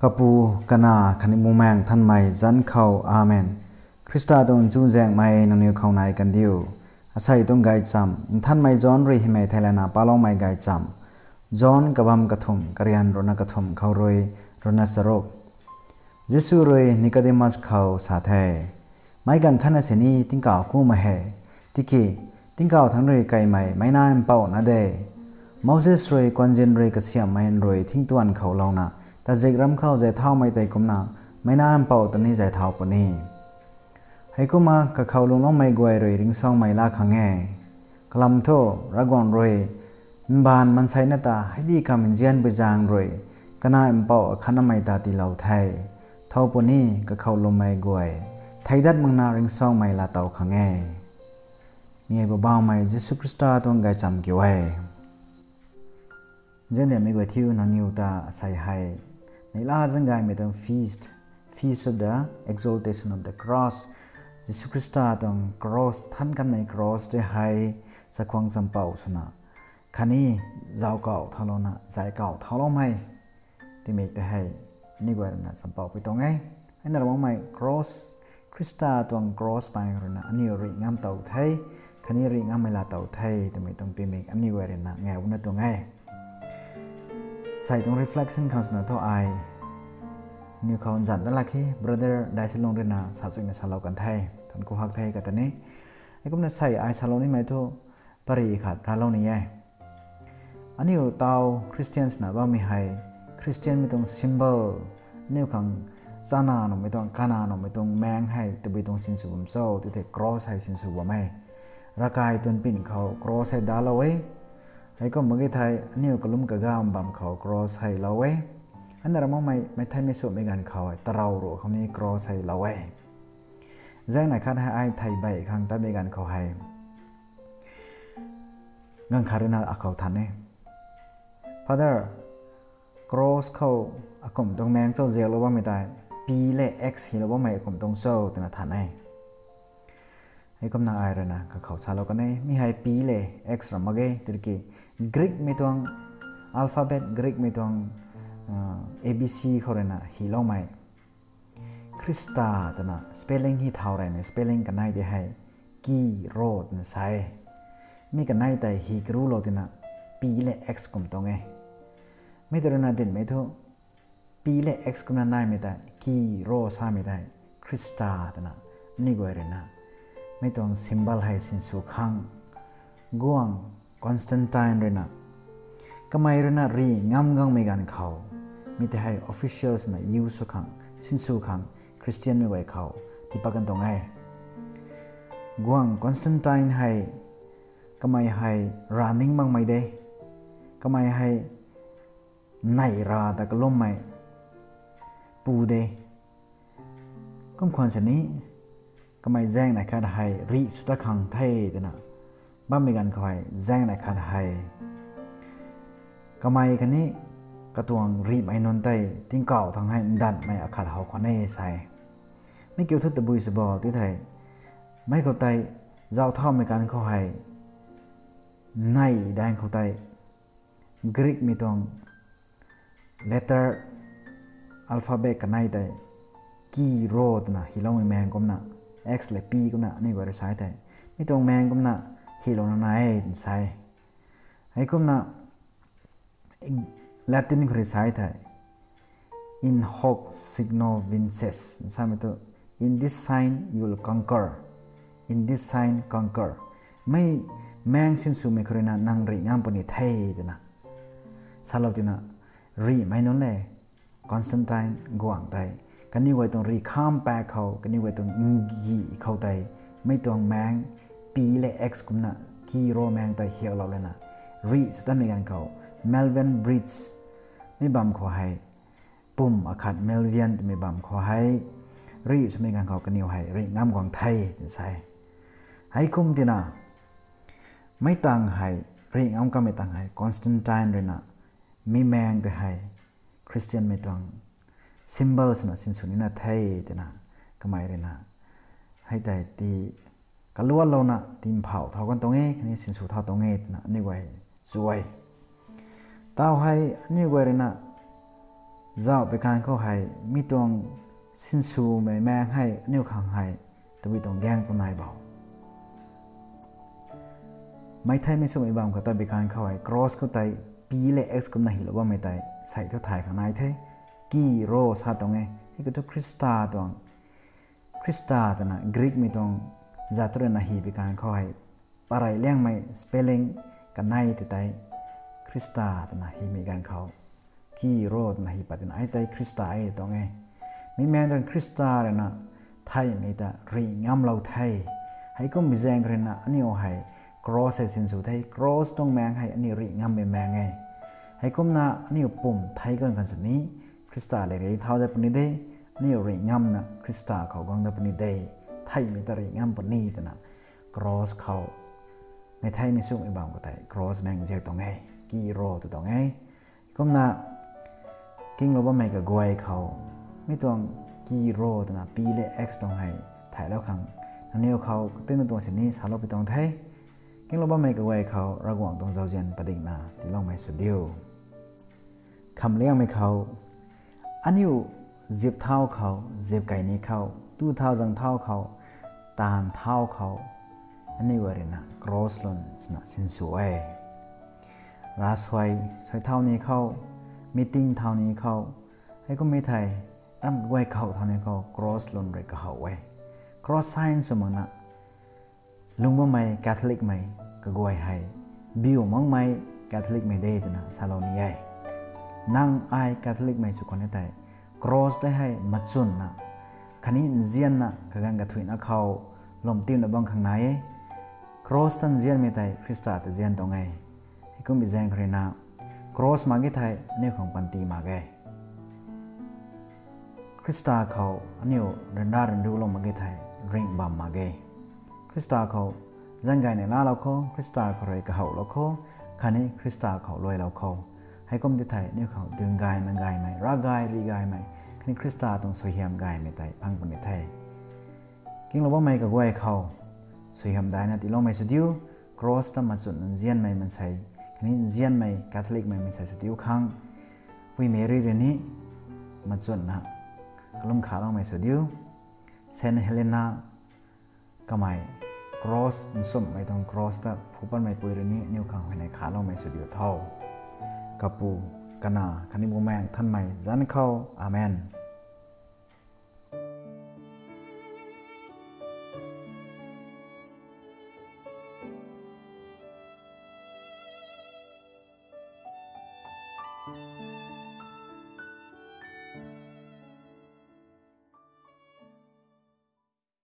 kapu kana khani mumang than mai zan khau amen Krista don chu jeng mai noniu khau nai kan diu asai tong gai cham than mai John ri hi mai thailana palong mai gai cham John kabam kathum karian rona kathum khau roi rona sarok Jesu roi Nicodemus khau sa thai mai gan khana seni tingka ku ma he tiki tingka thang roi kai mai nan pau na de Moses roi kwanjen roi ka siam mai roi thing tuan khau launa ta jegram khau je thau mai tai kumna mai nan pau tani jai thau pani haikuma ka khau long mai goi roi ring song mai la khange kalam tho ragon roi ban man sai na ta haidi kam jian bejang roi kana em pau khana mai ta ti lau thai thau pani ka khau long mai goi thaidat mangna ring song mai la tau khange ngai ba ba mai Jesu Krista tong gai cham ki wai jen de mi goi thiu na niu ta sai hai nei la jang gai me tong feast of the exaltation of the cross Jesu Krista tong cross than kan mai cross de hai sa khwang sam pau suna khani zau kau thalona zai kau thalo mai ti me te hai ni goi na sam pau pi tong ai ana ro mai cross Krista tong cross pai rona ani ri ngam tau thai khani ri ngam mai la tau thai ti me tong ti me ani goi na ngai una tong ai sai tong reflection comes na to ai new khon jan da lakhi brother dai salong rena sa swing sa lau kan thai thon ko hak thai ka tani ai kum na sai ai salong ni mai to pari khat ra lo ni ye ani o tau Christians na ba mi hai Christian mi tong symbol new khang sana no mi tong kana no mi tong mang hai to bi tong sin su bum so ti the cross hai sin su ba mai ra kai tun pin khau cross hai da lo we ai ko magi thai ani o kalum ka gam bam khau cross hai lo weอันนั้นเราไม่ไทยไม่สุดไม่กันเขาแต่เรารู้เขานี่กรอใส่เราไว้แจ้งไหนคัดให้ไอ้ไทยใบครั้งแต่ไม่กันเขาให้งังคารินาอาเขาทันเนี่ย Father cross เขาอาคมตรงแมงโซ่เจียวเราว่าไม่ได้ปีเล่ x เห็นเราว่าไม่อาคมตรงโซ่แต่น่าทันเนี่ยให้กำลังไอ้เลยนะเขาชาเรากันเนี่ยมีให้ปีเล่ x เรามาเกยติดกี่กรีกไม่ต้องอัลฟาเบตกรีกไม่ต้องABC เขาเรียนนะฮีโร่ไม่คริสตาตัวน่ะ spelling ที่เท่าไรเนี่ย spelling กันไหนได้ให้กีโรดนะใช่มีกันไหนแต่ฮีกรูโรดน่ะปีเล่ x กุมตรงไงไม่ตัวน่ะเด่นไม่ทุปีเล่ x กุมนั้นได้ไม่ได้กีโรซาไม่ได้คริสตาตัวน่ะนี่ก็เรียนนะไม่ต้อง symbol ให้สินสุขังกวางคอนสแตนไตน์เรียนนะก็ไม่เรียนนะรีงามงไม่กันเขามีแต่ให้ officials นะยูสุขังสินสุขังคริสเตียนไม่ไว้เขาที่ปักกันตรงไงกวางคอนสแตนไตน์ให้ก็ไม่ให้ running บ้างไม่ได้ก็ไม่ให้ไหนราแต่ก็ล้มไม่ปูเดก็ควรเสนี้ก็ไม่แจ้งในคาดให้รีสุดขังไทยเดนะบ้างไม่กันเขาให้แจ้งในคาดให้ก็ไม่กันนี้กระตวงรีบไอ้นนไตทิ้งเก่าทางให้ดันไม่อาคาดเขาขวัญเอใส่ไม่เกี่ยวทุบตะบุยสบอที่ไทยไม่เข้าใจเจ้าท่อในการเขาให้ในแดงเข้าใจกรีกมีตวง letter alphabet กันในแต่กีโรดนะฮิโลแมงก็น่ะ x และ p ก็น่ะนี่ก็ได้ใช้แต่มีตวงแมงก็น่ะฮิโลนั่นไอ้ใส่ให้ก็น่ะLatin คือใช้ไทย in hoc signo vinces ใช่ไหมตัว in this sign you will conquer in this sign conquer ไม่แมงสินสูไม่เคยนั่งรีงามปนิเทยนะสาเราตินะรีไม่นั่นเลย Constantine กวางไตกันนี่ไว้ตรงรีข้ามแปะเขากันนี่ไว้ตรงอิงกีเขาไตไม่ตรงแมงปีและ x กุมนะกีโรแมงไตเหี่ยวเราเลยนะรีสุดท้ายมีกันเขา Melvin Bridge ไม่บัมขอให้ปุ่มอาคาดเมลเวียนไม่บัมขอให้รีสมัยการเขากันนิวให้รีงามกวางไทยใช่ให้คุ้มที่น่ะไม่ต่างให้รีงามก็ไม่ต่างให้คอนสแตนไตน์เลยนะมีแมงแต่ให้คริสเตียนไม่ต้องซิมบอลส์นะสินสุนินะไทยที่น่ะก็ไม่เลยนะให้แต่ตีกันล้วนเรานะทีมเผาเท่ากันตรงนี้นี่สินสุเท่าตรงนี้นะนี่ไว้สวยเต้าให้นี่ไว้เลยนะ เจ้าไปการเข้าให้มีตวงสินสูไม่แมงให้นิ้วขังให้ตวิตรงแกงตัวนายเบาไม่ไทยไม่สุ่มไอ้บางก็ต้องไปการเข้าให้ cross เข้าไปปีเล่ x ก็น่าหิลว่าไม่ได้ใส่เท่าถ่ายข้างในเท่กี่โรสฮะตรงไงที่ก็ต้องคริสตาตรงคริสตาแต่นะกรีกมีตรงจัตุรัสนาฮีไปการเข้าให้อะไรเลี้ยงไม่ spelling กันในแต่คริสตาแต่นะฮีมีการเข้ากี่โรสนาฮีปัตนะไอ้แต่คริสตาไอ้ตรงไงมีแม้แต่คริสตาเลยนะไทยมีแต่รีงามเราไทยให้ก็มีแรงกันนะอันนี้เอาให้ cross ให้สินสุดให้ cross ต้องแมงให้อันนี้รีงามไม่แมงไงให้ก็นะอันนี้ปุ่มไทยกันกันสันนี้คริสตาเลยเท่าได้ปนิเดนี่รีงามนะคริสตาเขากงได้ปนิเดไทยมีแต่รีงามปนิแต่นะ cross เขาในไทยมีสุ่มไอ้บางก็ได้ cross แมงเจ้าตรงไงกี่โรตัวตรงไงก็นะกิ้งลบว่าไม่กับกวยเขาไม่ต้องกี่โรตัวนะปีเล่ x ตรงให้ถ่ายแล้วครั้งนั่นนี่เขาเต้นตัวสิ่งนี้สารลบไปตรงไทยกิ้งลบว่าไม่กับกวยเขาระหว่างตรงเจ้าเจียนประเด็นนะที่ลองไม่สุดเดียวคำเลี้ยงไม่เขาอันนี้เจ็บเท้าเขาเจ็บไก่นี้เขาตู้เท้าจังเท้าเขาตามเท้าเขาอันนี้ว่าเรื่องนะ cross ล้นสนะสินสวยราสวยสวยเท่านี้เขามีติ้งเท่านี้เขาให้ก็ไม่ไทยรำไว้เขาเท่านี้เขา cross ล้นเลยก็เขาไว้ cross sign สมมตินะลุงว่าไม่ Catholic ไม่ก็กวยให้บิวมั่งไม่ Catholic ไม่ได้แต่นะซาโลนีไอ้นั่งไอ้ Catholic ไม่สุขคนนี้แต่ cross ได้ให้มัดซุนนะคันนี้เจียนนะก็กันกระถุยนะเขาลมตีนระบังข้างใน cross ตั้งเจียนไม่ได้คริสต์แต่เจียนตรงไงให้ก็มีแจงครีนะ cross มากี่ไทยเนี่ยของปันตีมาแกคริสต์เขาอันนี้เดินได้เดินดูลงมากี่ไทยริงบัมมาแกคริสต์เขาจังไงในล่าเราเขาคริสต์เขาเลยกระเหาเราเขาคันนี้คริสต์เขาลอยเราเขาให้ก็มีไทยเนี่ยเขาดึงกายมันกายไหมรักกายรีกายไหมคันนี้คริสต์ต้องสวยงามกายไม่ไทยพังปุ่นไทยกิ้งเราว่าไม่กับไว้เขาสวยงามได้นะที่ลองไม่สุดยิ่ง cross ตั้งมาสุดนั้นเจียนไม่มันใส่คันนี้เจียนไม่ Catholic ไม่มันใส่สุดยิ่งครั้งวิเมรีเรนนี้มันสุดนะกลุ่มขาลองไม่สุดยิ่งเซนเฮเลนาก็ไม่ cross มันสุ่มไม่ต้อง cross แต่ผู้ปั้นไม่ปุยเรนนี้นิ้วข้างภายในขาลองไม่สุดยิ่งเท่ากับปูกันนาคันนี้โมแมงท่านไม่จันเข้าอาเมน